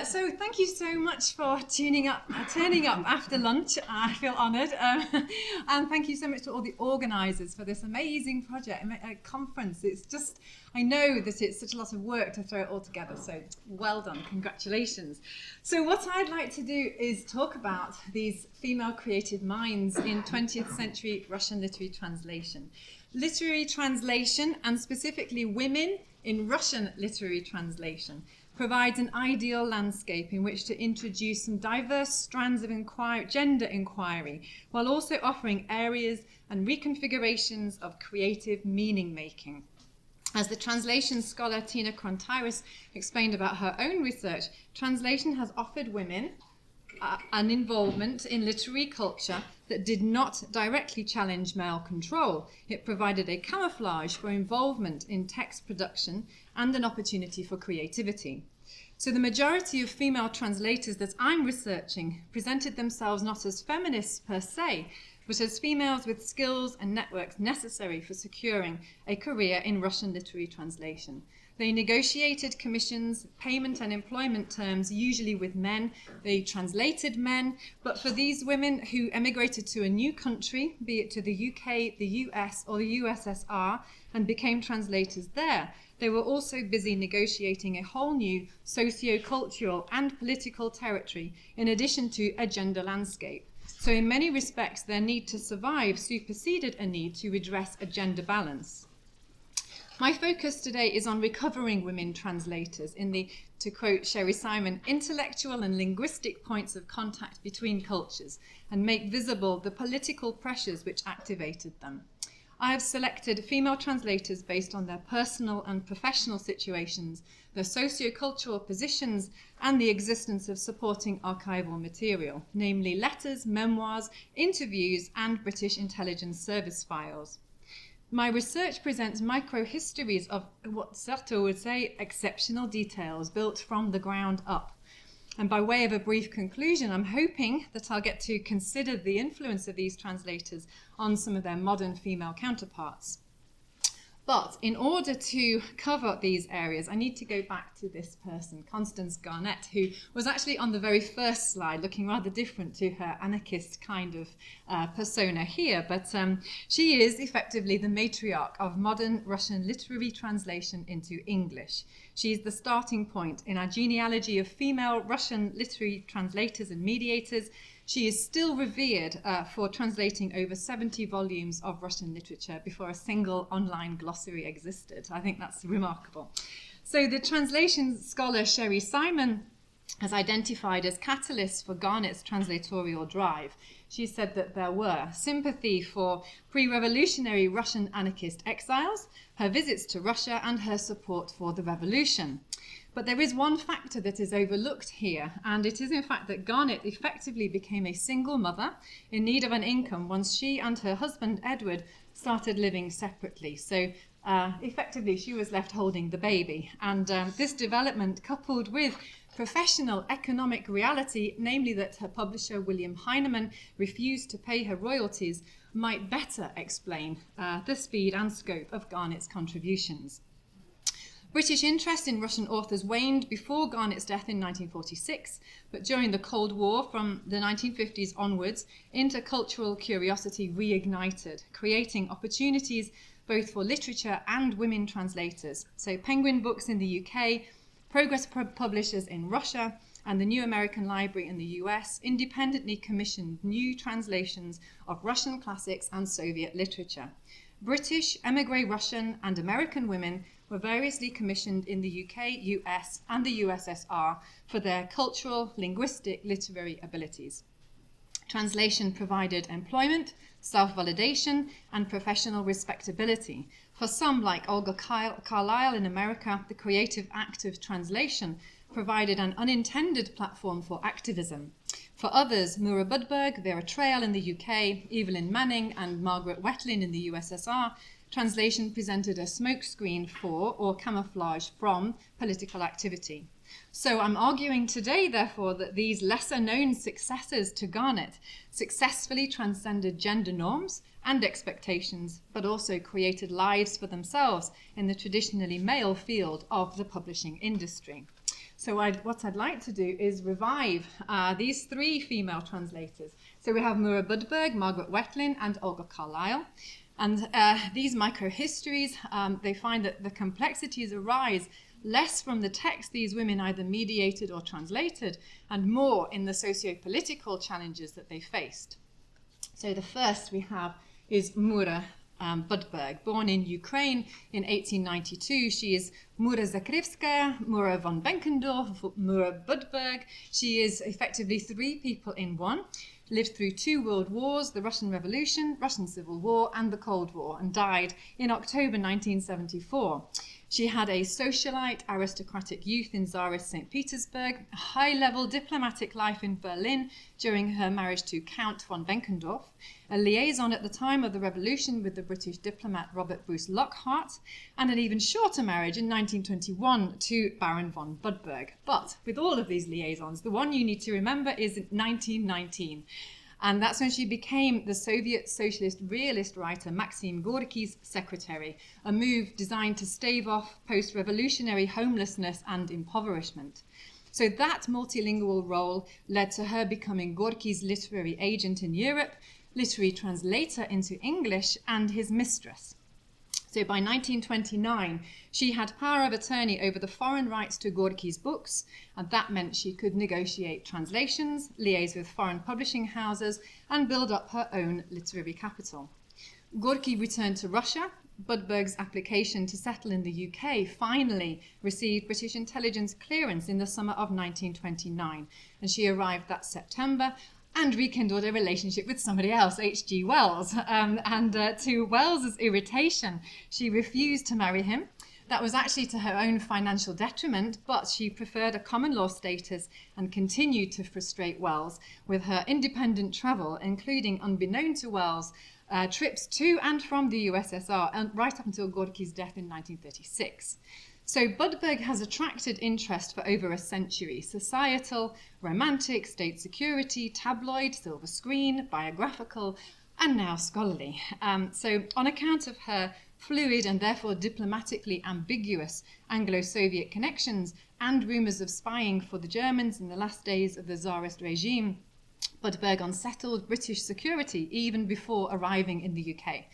So thank you so much for turning up after lunch. I feel honoured. And thank you so much to all the organisers for this amazing project, conference. It's just, I know that it's such a lot of work to throw it all together. So well done, congratulations. So what I'd like to do is talk about these female creative minds in 20th century Russian literary translation. Literary translation, and specifically women in Russian literary translation, provides an ideal landscape in which to introduce some diverse strands of gender inquiry, while also offering areas and reconfigurations of creative meaning making. As the translation scholar Tina Krontiris explained about her own research, translation has offered women an involvement in literary culture that did not directly challenge male control. It provided a camouflage for involvement in text production and an opportunity for creativity. So the majority of female translators that I'm researching presented themselves not as feminists per se, but as females with skills and networks necessary for securing a career in Russian literary translation. They negotiated commissions, payment and employment terms, usually with men. They translated men, but for these women who emigrated to a new country, be it to the UK, the US or the USSR, and became translators there, they were also busy negotiating a whole new socio-cultural and political territory, in addition to a gender landscape. So in many respects, their need to survive superseded a need to redress a gender balance. My focus today is on recovering women translators in the, to quote Sherry Simon, intellectual and linguistic points of contact between cultures, and make visible the political pressures which activated them. I have selected female translators based on their personal and professional situations, their socio-cultural positions, and the existence of supporting archival material, namely letters, memoirs, interviews, and British intelligence service files. My research presents microhistories of what Sartre would say exceptional details built from the ground up. And by way of a brief conclusion, I'm hoping that I'll get to consider the influence of these translators on some of their modern female counterparts. But in order to cover these areas, I need to go back to this person, Constance Garnett, who was actually on the very first slide, looking rather different to her anarchist kind of persona here. But she is effectively the matriarch of modern Russian literary translation into English. She is the starting point in our genealogy of female Russian literary translators and mediators. She is still revered for translating over 70 volumes of Russian literature before a single online glossary existed. I think that's remarkable. So the translation scholar Sherry Simon has identified as catalysts for Garnett's translatorial drive. She said that there were sympathy for pre-revolutionary Russian anarchist exiles, her visits to Russia, and her support for the revolution. But there is one factor that is overlooked here, and it is in fact that Garnett effectively became a single mother in need of an income once she and her husband Edward started living separately. So effectively she was left holding the baby. And this development, coupled with professional economic reality, namely that her publisher William Heinemann refused to pay her royalties, might better explain the speed and scope of Garnett's contributions. British interest in Russian authors waned before Garnett's death in 1946, but during the Cold War from the 1950s onwards, intercultural curiosity reignited, creating opportunities both for literature and women translators. So Penguin Books in the UK, Progress Publishers in Russia, and the New American Library in the US independently commissioned new translations of Russian classics and Soviet literature. British, emigrée Russian, and American women were variously commissioned in the UK, US, and the USSR for their cultural, linguistic, literary abilities. Translation provided employment, self-validation, and professional respectability. For some, like Olga Carlyle in America, the creative act of translation provided an unintended platform for activism. For others, Moura Budberg, Vera Traill in the UK, Evelyn Manning, and Margaret Wettlin in the USSR, translation presented a smokescreen for or camouflage from political activity. So I'm arguing today, therefore, that these lesser-known successors to Garnett successfully transcended gender norms and expectations, but also created lives for themselves in the traditionally male field of the publishing industry. So what I'd like to do is revive these three female translators. So we have Moura Budberg, Margaret Wettlin, and Olga Carlyle. And these microhistories, they find that the complexities arise less from the text these women either mediated or translated, and more in the socio-political challenges that they faced. So the first we have is Moura Budberg, born in Ukraine in 1892. She is Moura Zakrivskaya, Moura von Benkendorf, Moura Budberg. She is effectively three people in one. Lived through 2 world wars, the Russian Revolution, Russian Civil War, and the Cold War, and died in October 1974. She had a socialite, aristocratic youth in Tsarist St. Petersburg, a high-level diplomatic life in Berlin during her marriage to Count von Benkendorf, a liaison at the time of the revolution with the British diplomat Robert Bruce Lockhart, and an even shorter marriage in 1921 to Baron von Budberg. But with all of these liaisons, the one you need to remember is 1919. And that's when she became the Soviet socialist realist writer Maxim Gorky's secretary, a move designed to stave off post-revolutionary homelessness and impoverishment. So that multilingual role led to her becoming Gorky's literary agent in Europe, literary translator into English, and his mistress. So by 1929, she had power of attorney over the foreign rights to Gorky's books, and that meant she could negotiate translations, liaise with foreign publishing houses, and build up her own literary capital. Gorky returned to Russia. Budberg's application to settle in the UK finally received British intelligence clearance in the summer of 1929, and she arrived that September and rekindled a relationship with somebody else, H.G. Wells. To Wells's irritation, she refused to marry him. That was actually to her own financial detriment, but she preferred a common law status and continued to frustrate Wells with her independent travel, including, unbeknown to Wells, trips to and from the USSR, and right up until Gorky's death in 1936. So Budberg has attracted interest for over a century: societal, romantic, state security, tabloid, silver screen, biographical, and now scholarly. So on account of her fluid and therefore diplomatically ambiguous Anglo-Soviet connections and rumours of spying for the Germans in the last days of the Tsarist regime, Budberg unsettled British security even before arriving in the UK.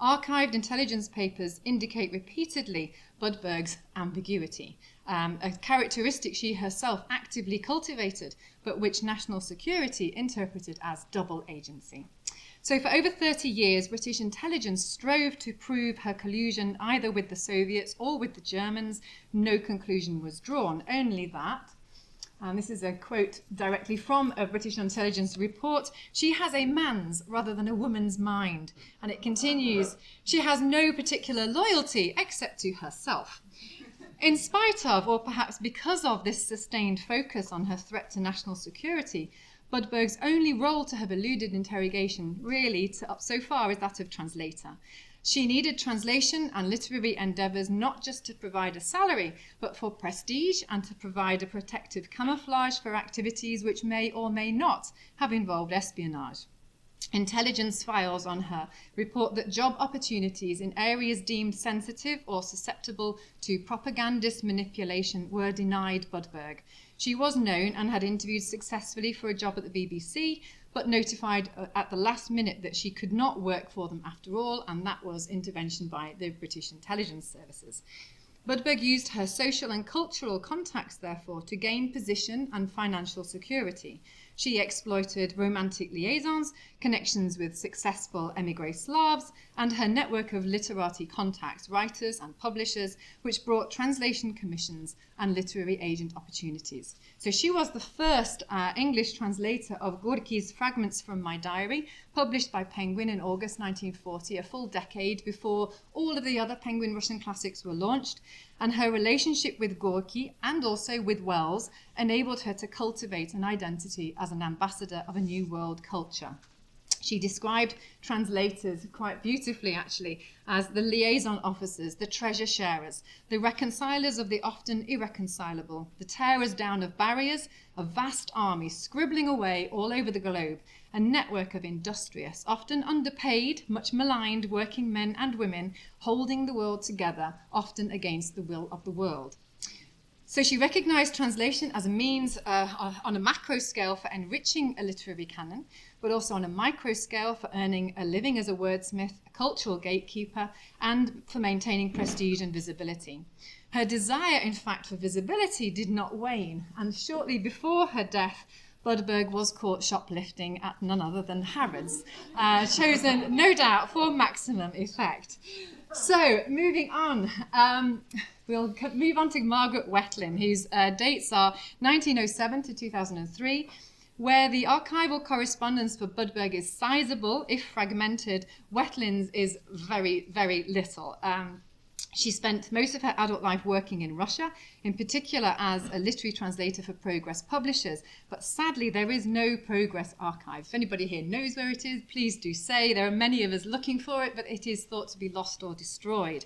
Archived intelligence papers indicate repeatedly Budberg's ambiguity, a characteristic she herself actively cultivated, but which national security interpreted as double agency. So for over 30 years, British intelligence strove to prove her collusion either with the Soviets or with the Germans. No conclusion was drawn, only that, and this is a quote directly from a British intelligence report, she has a man's rather than a woman's mind. And it continues, she has no particular loyalty except to herself. In spite of, or perhaps because of, this sustained focus on her threat to national security, Budberg's only role to have eluded interrogation really up so far is that of translator. She needed translation and literary endeavours not just to provide a salary, but for prestige and to provide a protective camouflage for activities which may or may not have involved espionage. Intelligence files on her report that job opportunities in areas deemed sensitive or susceptible to propagandist manipulation were denied Budberg. She was known and had interviewed successfully for a job at the BBC, but notified at the last minute that she could not work for them after all, and that was intervention by the British intelligence services. Budberg used her social and cultural contacts, therefore, to gain position and financial security. She exploited romantic liaisons, connections with successful emigrée Slavs, and her network of literati contacts, writers and publishers, which brought translation commissions and literary agent opportunities. So she was the first English translator of Gorky's Fragments from My Diary, published by Penguin in August 1940, a full decade before all of the other Penguin Russian classics were launched. And her relationship with Gorky and also with Wells enabled her to cultivate an identity as an ambassador of a new world culture. She described translators quite beautifully, actually, as the liaison officers, the treasure sharers, the reconcilers of the often irreconcilable, the tearers down of barriers, a vast army scribbling away all over the globe, a network of industrious, often underpaid, much maligned working men and women holding the world together, often against the will of the world. So she recognized translation as a means on a macro scale for enriching a literary canon, but also on a micro scale for earning a living as a wordsmith, a cultural gatekeeper, and for maintaining prestige and visibility. Her desire, in fact, for visibility did not wane, and shortly before her death, Budberg was caught shoplifting at none other than Harrods, chosen, no doubt, for maximum effect. So, moving on, we'll move on to Margaret Wettlin, whose dates are 1907 to 2003, where the archival correspondence for Budberg is sizable, if fragmented. Wettlin's is very, very little. She spent most of her adult life working in Russia, in particular as a literary translator for Progress publishers. But sadly, there is no Progress archive. If anybody here knows where it is, please do say. There are many of us looking for it, but it is thought to be lost or destroyed.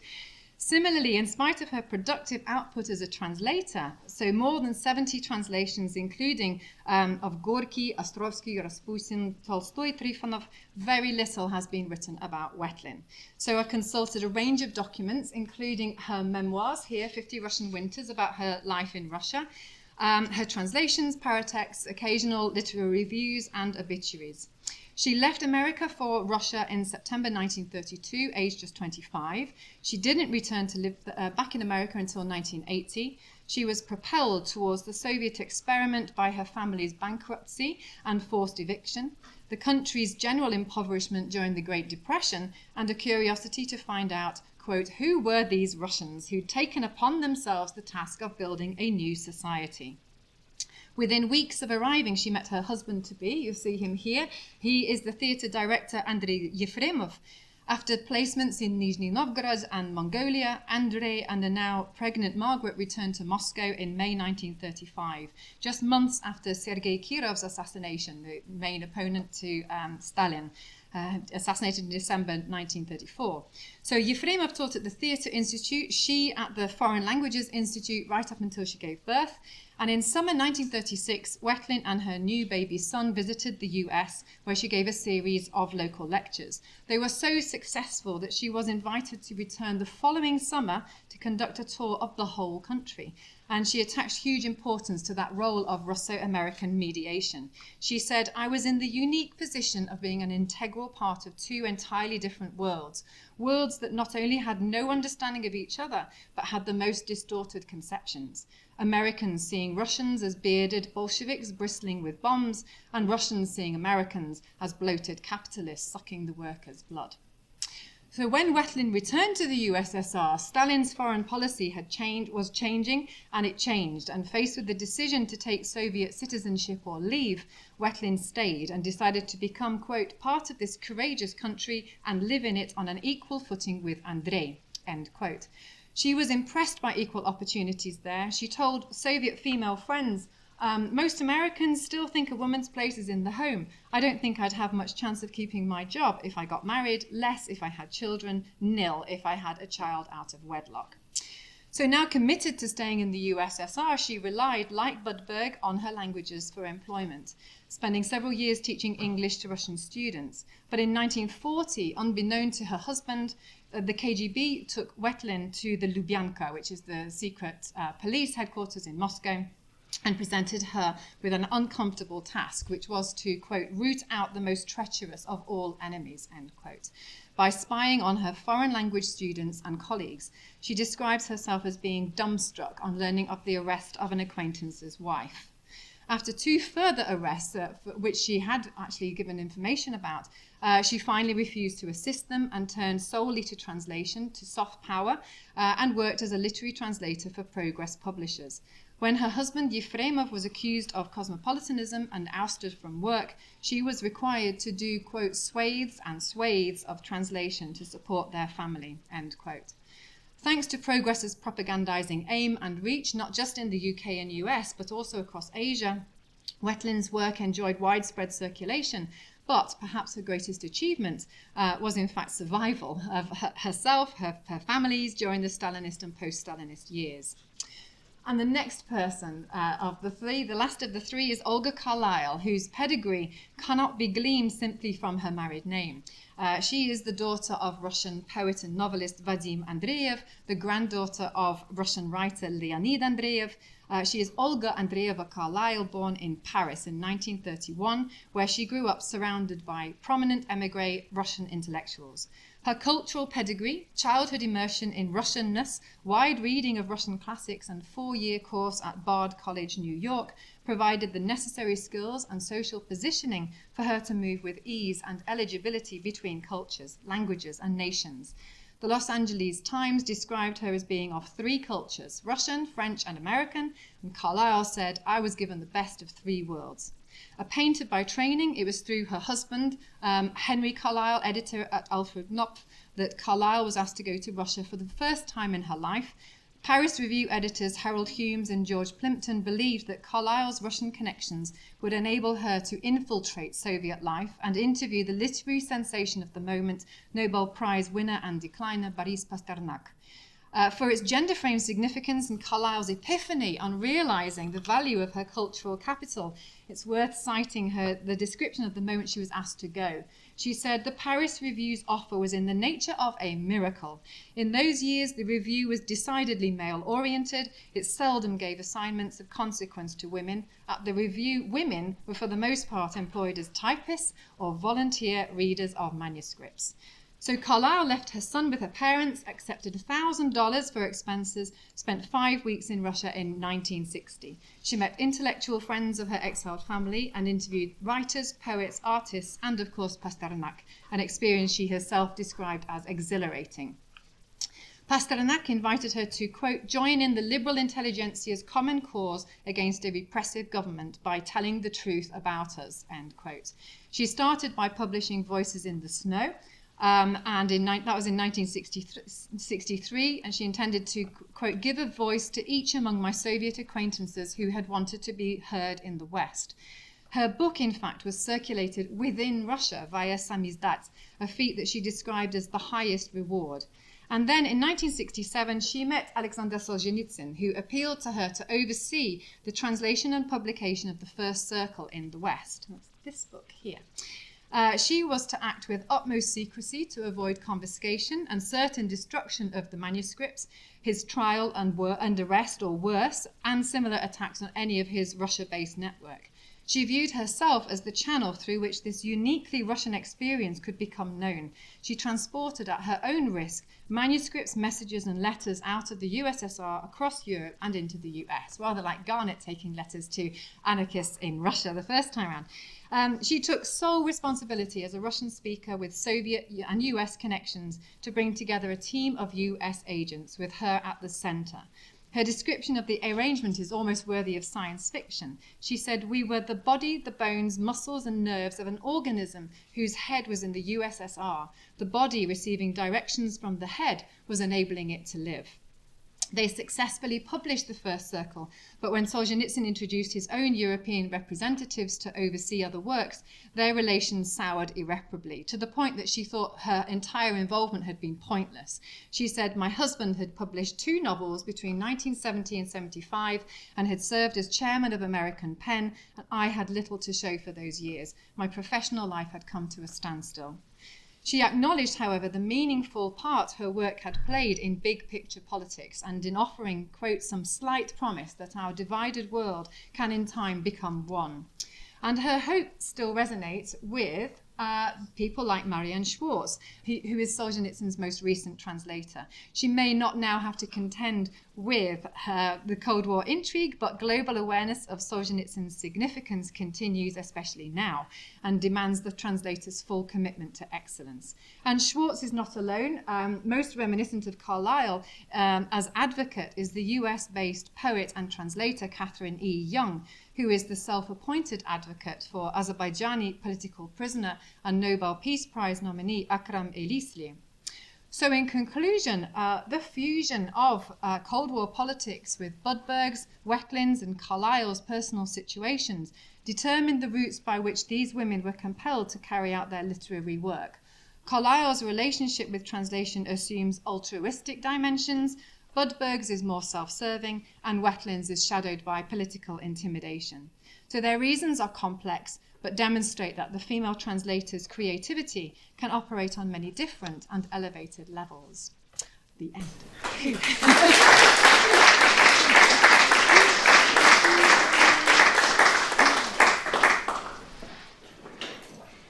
Similarly, in spite of her productive output as a translator, so more than 70 translations, including of Gorky, Ostrovsky, Rasputin, Tolstoy, Trifonov, very little has been written about Wettlin. So I consulted a range of documents, including her memoirs here, 50 Russian Winters, about her life in Russia, her translations, paratexts, occasional literary reviews, and obituaries. She left America for Russia in September 1932, aged just 25. She didn't return to live back in America until 1980. She was propelled towards the Soviet experiment by her family's bankruptcy and forced eviction, the country's general impoverishment during the Great Depression, and a curiosity to find out, quote, who were these Russians who'd taken upon themselves the task of building a new society. Within weeks of arriving, she met her husband-to-be. You see him here. He is the theatre director Andrei Yefremov. After placements in Nizhny Novgorod and Mongolia, Andrei and the now pregnant Margaret returned to Moscow in May 1935, just months after Sergei Kirov's assassination, the main opponent to Stalin, assassinated in December 1934. So Yefremov taught at the Theatre Institute, she at the Foreign Languages Institute right up until she gave birth. And in summer 1936, Wettlin and her new baby son visited the US, where she gave a series of local lectures. They were so successful that she was invited to return the following summer to conduct a tour of the whole country. And she attached huge importance to that role of Russo-American mediation. She said, I was in the unique position of being an integral part of two entirely different worlds, worlds that not only had no understanding of each other, but had the most distorted conceptions. Americans seeing Russians as bearded Bolsheviks bristling with bombs, and Russians seeing Americans as bloated capitalists sucking the workers' blood. So when Wettlin returned to the USSR, Stalin's foreign policy was changing, and it changed. And faced with the decision to take Soviet citizenship or leave, Wettlin stayed and decided to become, quote, part of this courageous country and live in it on an equal footing with Andrei, end quote. She was impressed by equal opportunities there. She told Soviet female friends, most Americans still think a woman's place is in the home. I don't think I'd have much chance of keeping my job if I got married, less if I had children, nil if I had a child out of wedlock. So now committed to staying in the USSR, she relied, like Budberg, on her languages for employment, spending several years teaching English to Russian students. But in 1940, unbeknown to her husband, the KGB took Wettlin to the Lubyanka, which is the secret police headquarters in Moscow, and presented her with an uncomfortable task, which was to, quote, root out the most treacherous of all enemies, end quote. By spying on her foreign language students and colleagues, she describes herself as being dumbstruck on learning of the arrest of an acquaintance's wife. After two further arrests, which she had actually given information about, she finally refused to assist them and turned solely to translation, to soft power, and worked as a literary translator for Progress publishers. When her husband Yefremov was accused of cosmopolitanism and ousted from work, she was required to do, quote, swathes and swathes of translation to support their family, end quote. Thanks to Progress's propagandizing aim and reach, not just in the UK and US, but also across Asia, Wettlin's work enjoyed widespread circulation, but perhaps her greatest achievement was in fact survival of herself, her families during the Stalinist and post-Stalinist years. And the next person of the three, the last of the three, is Olga Carlyle, whose pedigree cannot be gleaned simply from her married name. She is the daughter of Russian poet and novelist Vadim Andreev, the granddaughter of Russian writer Leonid Andreev. She is Olga Andreeva Carlyle, born in Paris in 1931, where she grew up surrounded by prominent emigrée Russian intellectuals. Her cultural pedigree, childhood immersion in Russianness, wide reading of Russian classics, and 4-year course at Bard College, New York, provided the necessary skills and social positioning for her to move with ease and eligibility between cultures, languages, and nations. The Los Angeles Times described her as being of 3 cultures, Russian, French, and American, and Carlyle said, "I was given the best of 3 worlds." A painter by training, it was through her husband, Henry Carlyle, editor at Alfred Knopf, that Carlyle was asked to go to Russia for the first time in her life. Paris Review editors Harold Humes and George Plimpton believed that Carlyle's Russian connections would enable her to infiltrate Soviet life and interview the literary sensation of the moment, Nobel Prize winner and decliner Boris Pasternak. For its gender frame significance and Carlyle's epiphany on realizing the value of her cultural capital, it's worth citing the description of the moment she was asked to go. She said, "The Paris Review's offer was in the nature of a miracle. In those years, the review was decidedly male-oriented. It seldom gave assignments of consequence to women. At the review, women were for the most part employed as typists or volunteer readers of manuscripts." So Carlyle left her son with her parents, accepted $1,000 for expenses, spent 5 weeks in Russia in 1960. She met intellectual friends of her exiled family and interviewed writers, poets, artists, and of course Pasternak, an experience she herself described as exhilarating. Pasternak invited her to, quote, "join in the liberal intelligentsia's common cause against a repressive government by telling the truth about us," end quote. She started by publishing Voices in the Snow, and that was in 1963, and she intended to, quote, "give a voice to each among my Soviet acquaintances who had wanted to be heard in the West." Her book, in fact, was circulated within Russia via samizdat, a feat that she described as the highest reward. And then in 1967, she met Alexander Solzhenitsyn, who appealed to her to oversee the translation and publication of the First Circle in the West. That's this book here. She was to act with utmost secrecy to avoid confiscation and certain destruction of the manuscripts, his trial and arrest or worse, and similar attacks on any of his Russia-based network. She viewed herself as the channel through which this uniquely Russian experience could become known. She transported at her own risk manuscripts, messages, and letters out of the USSR across Europe and into the US, rather like Garnett taking letters to anarchists in Russia the first time around. She took sole responsibility as a Russian speaker with Soviet and US connections to bring together a team of US agents with her at the center. Her description of the arrangement is almost worthy of science fiction. She said, "We were the body, the bones, muscles, and nerves of an organism whose head was in the USSR. The body, receiving directions from the head, was enabling it to live." They successfully published the First Circle, but when Solzhenitsyn introduced his own European representatives to oversee other works, their relations soured irreparably, to the point that she thought her entire involvement had been pointless. She said, "My husband had published 2 novels between 1970 and 75 and had served as chairman of American Pen, and I had little to show for those years. My professional life had come to a standstill." She acknowledged, however, the meaningful part her work had played in big picture politics and in offering, quote, "some slight promise that our divided world can in time become one." And her hope still resonates with people like Marianne Schwartz, who is Solzhenitsyn's most recent translator. She may not now have to contend with the Cold War intrigue, but global awareness of Solzhenitsyn's significance continues, especially now, and demands the translator's full commitment to excellence. And Schwartz is not alone. Most reminiscent of Carlyle as advocate is the US-based poet and translator Catherine E. Young, who is the self-appointed advocate for Azerbaijani political prisoner and Nobel Peace Prize nominee Akram Elisli. So in conclusion, the fusion of Cold War politics with Budberg's, Wettlin's and Carlyle's personal situations determined the routes by which these women were compelled to carry out their literary work. Carlyle's relationship with translation assumes altruistic dimensions, Budberg's is more self-serving, and Wettlin's is shadowed by political intimidation. So their reasons are complex, but demonstrate that the female translator's creativity can operate on many different and elevated levels. The end.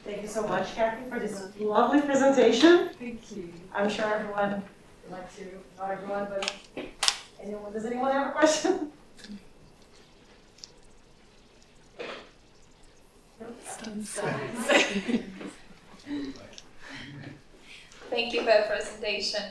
Thank you so much, Cathy, for this lovely presentation. Thank you. I'm sure everyone would like to, not everyone, but does anyone have a question? Thank you for the presentation.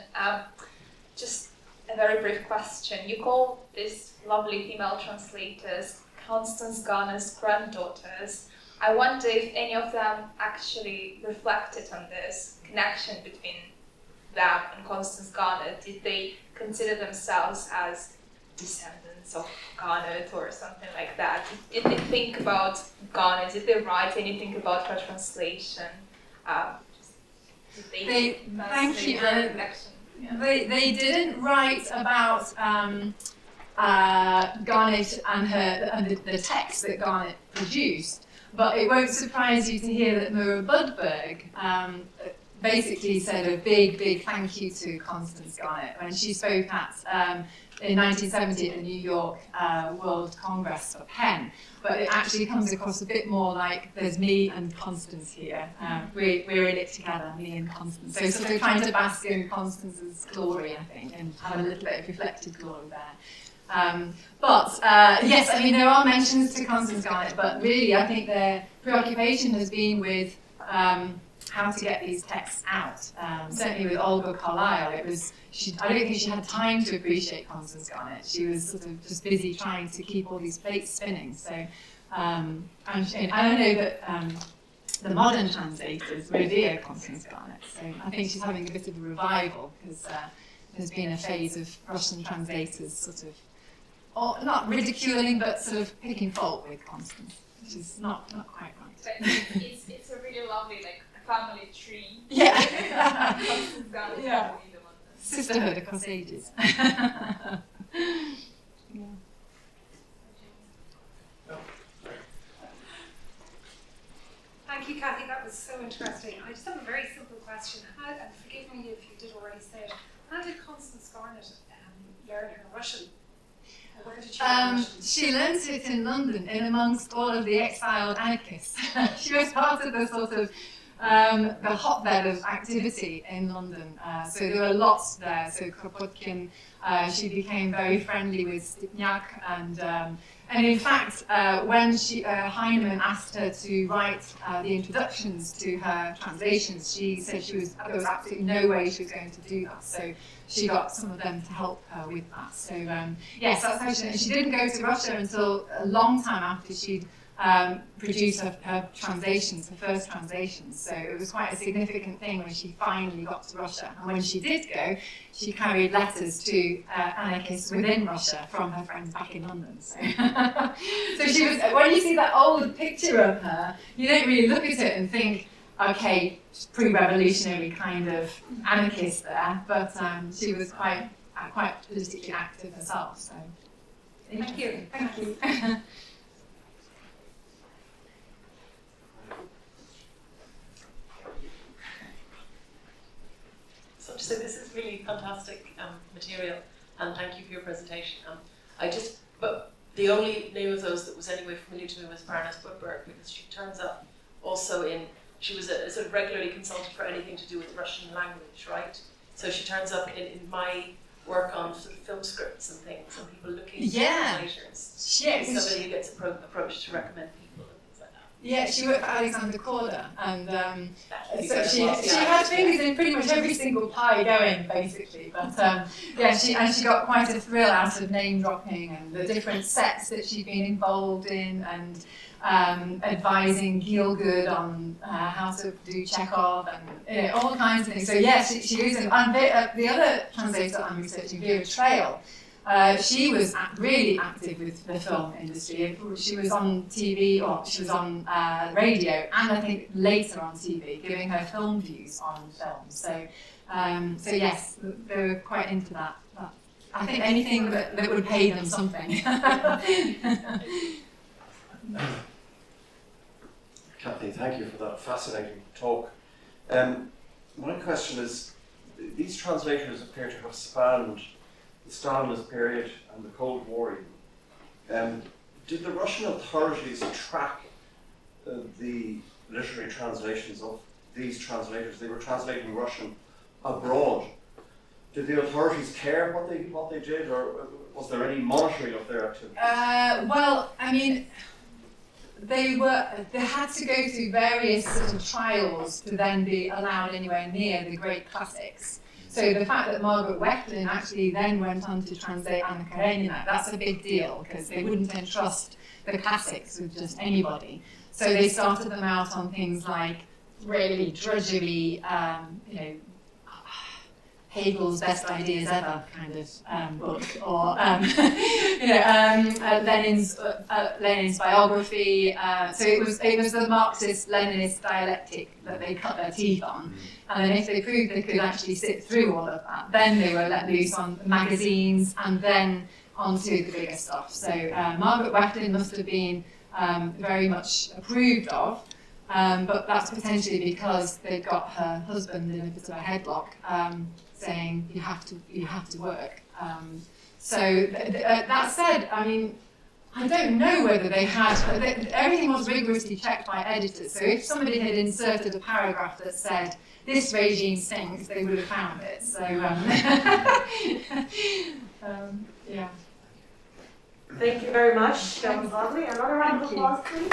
Just a very brief question. You call these lovely female translators Constance Garnett's granddaughters. I wonder if any of them actually reflected on this connection between them and Constance Garnett. Did they consider themselves as descendants of Garnett or something like that? Did they think about Garnett? Did they write anything about her translation? Thank you. They didn't write about Garnett and the text that Garnett produced. But it won't surprise you to hear that Moura Budberg basically said a big thank you to Constance Garnett when she spoke at in 1970 at the New York World Congress for Penn. But it actually comes across a bit more like there's me and Constance here. We're in it together, me and Constance. So sort of trying to bask in Constance's glory, I think, and have a little bit of reflected glory there. Yes, I mean, there are mentions to Constance Garnett, but really I think their preoccupation has been with how to get these texts out. Certainly with Olga Carlyle, I don't think she had time to appreciate Constance Garnett. She was sort of just busy trying to keep all these plates spinning. So, and I know that the modern translators revere Constance Garnett. So I think she's having a bit of a revival because there's been a phase of Russian translators sort of not ridiculing, but sort of picking fault with Constance, which is not quite right. But it's a really lovely family tree. Yeah. Constance Garnett Yeah. family, the one that- Sisterhood across ages. Thank you, Cathy. That was so interesting. I just have a very simple question. And forgive me if you did already say it. How did Constance Garnett learn her Russian? Where did she learn Russian? She learnt it in London, in amongst all of the exiled anarchists. She was part of the sort of the hotbed of activity in London. So there were lots there. So Kropotkin, she became very friendly with Stepniak, and in fact, when Heinemann asked her to write the introductions to her translations, she said there was absolutely no way she was going to do that. So she got some of them to help her with that. So yes, that's how she didn't go to Russia until a long time after she'd produced her translations, her first translations. So it was quite a significant thing when she finally got to Russia. And when she did go, she carried letters to anarchists within Russia from her friends back in London. So, so she was. When you see that old picture of her, you don't really look at it and think, okay, pre-revolutionary kind of anarchist there, but she was quite politically active herself. So Thank you. Thank you. So this is really fantastic material, and thank you for your presentation. But the only name of those that was anyway familiar to me was Baroness Budberg, because she turns up also she was a sort of regularly consulted for anything to do with Russian language, right? So she turns up in my work on sort of film scripts and things, and people looking for translators. Yes. Somebody who gets approached to recommend people and things like that. Yeah, she worked for Alexander Korda, and so she had fingers in pretty much every single pie going, basically. But yeah, she got quite a thrill out of name dropping and the different sets that she'd been involved in, and advising Gielgud on how to do Chekhov and all kinds of things. So yes, she was. And the other translator I'm researching, Vera Traill. She was really active with the film industry. She was on TV, or she was on radio, and I think later on TV, giving her film views on films. So yes, they were quite into that I think anything that would pay them something. Cathy, thank you for that fascinating talk. My question is, these translators appear to have spanned the Stalinist period and the Cold War even. Did the Russian authorities track the literary translations of these translators? They were translating Russian abroad. Did the authorities care what they did, or was there any monitoring of their activity? Well, I mean, they had to go through various sort of trials to then be allowed anywhere near the great classics. So the fact that Margaret Wettlin actually then went on to translate Anna Karenina, that's a big deal, because they wouldn't entrust the classics with just anybody. So they started them out on things like really drudgery, Hegel's Best Ideas Ever kind of book, or Lenin's biography. So it was the Marxist-Leninist dialectic that they cut their teeth on, and then if they proved they could actually sit through all of that, then they were let loose on magazines and then onto the bigger stuff. So Margaret Wettlin must have been very much approved of. But that's potentially because they got her husband in a bit of a headlock, saying you have to work. That said, I mean, I don't know whether they had. Everything was rigorously checked by editors. So if somebody had inserted a paragraph that said this regime stinks, they would have found it. So yeah. Thank you very much. That was lovely. Another round of applause, please.